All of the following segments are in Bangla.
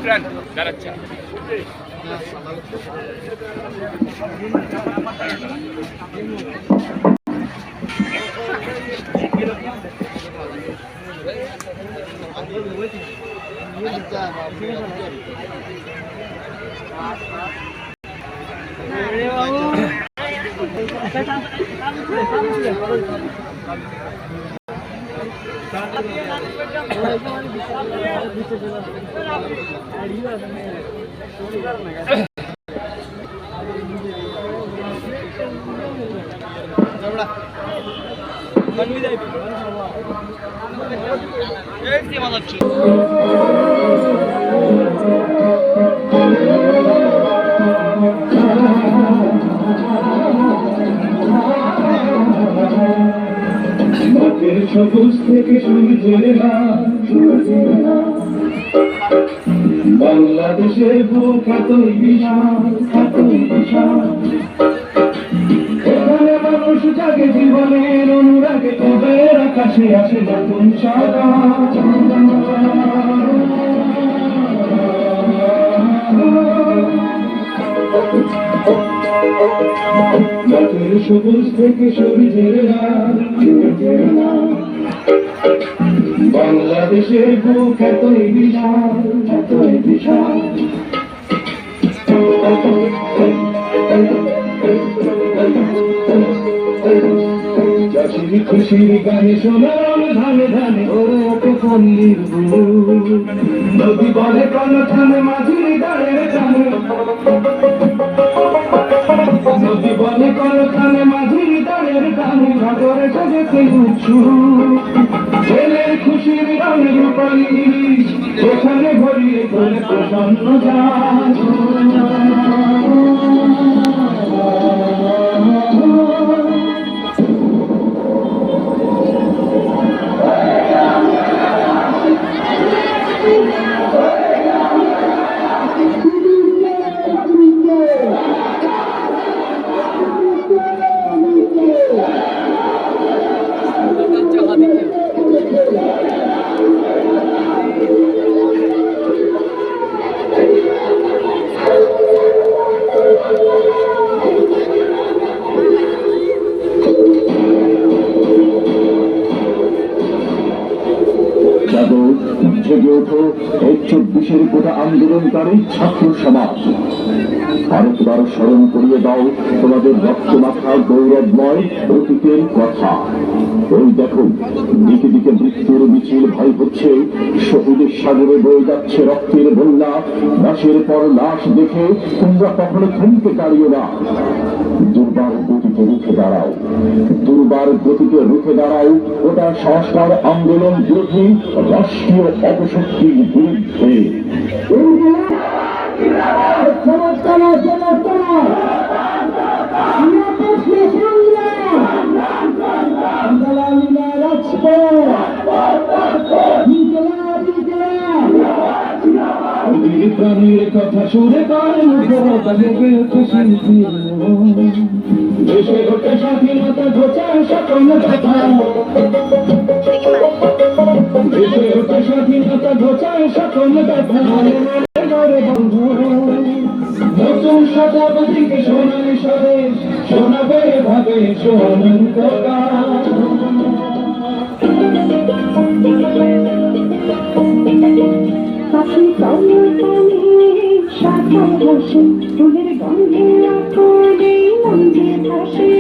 شكرا درجة সবুজ থেকে সূর্যের বাংলাদেশের বুক এতই বিশাল এখানে মানুষ জাগে জীবনের অনুরাগে তবে আকাশে আসে নতুন মাঠের সবুজ থেকে সূর্যের বাংলাদেশের বুক এতই বিশাল চাষির খুশির গানে সোনার ধানে ধানে ওরে ওকে পল্লীর নদী বলে কলখানে মাঝির গাড়ের টানে নদী বলে কলখানে মাঝির গাড়ের টানে নগরে জগতে উঁচু ছেলের খুশির রঙে রূপালী সেখানে ভরিয়ে তোলে প্রসন্ন যায় আন্দোলনকারী ছাত্র সমাজ আরেকবার স্মরণ করিয়ে দাও তোমাদের রক্তমাখা গৌরবময় অতীতের কথা। ওই দেখো দিকে দিকে মৃত্যুর মিছিল ভয় হচ্ছে, শহীদের সাগরে বয়ে যাচ্ছে রক্তের বন্যা। লাশের পর লাশ দেখে তোমরা কখনো থমকে দাঁড়িয়ে না, দুর্বার গতিতে রুখে দাঁড়াও ওটা সংস্কার আন্দোলন বিরোধী রাষ্ট্রীয় অপশক্তির বিরুদ্ধে। প্রাণীর কথা শুনে দেশে ঘটে স্বাধীনতা ঘোচায় সকল কথা, দেশে ঘটে স্বাধীনতা ঘোচায় সকল কথা। নতুন শতাব্দীকে সোনালি স্বরে শোনাবে ভাবে সোনন্ত গান। পাখি কমল পানে শাখা ভাসে, ফুলের গন্ধে আঁকড়ে মন্দির ভাসে,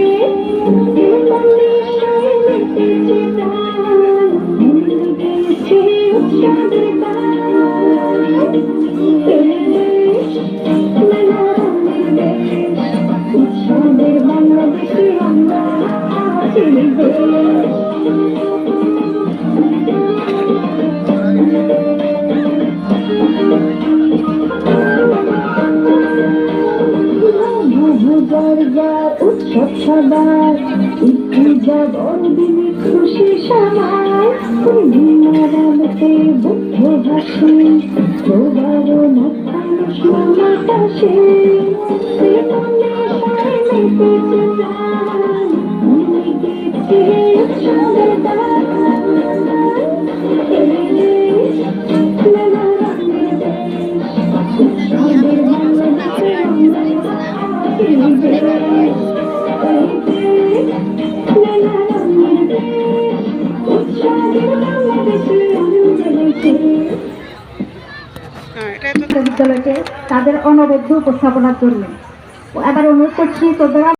উৎসবের বাংলাদেশে আমরা উৎসব সবার বড়দিনে খুশি সবার, আলোতে বুদ্ধ হাসি সবারও মানুষ মাতাসে উৎসবের বিদ্যালয়কে তাদের অনবদ্য উপস্থাপনার জন্য এবার অনুরোধ করছি 14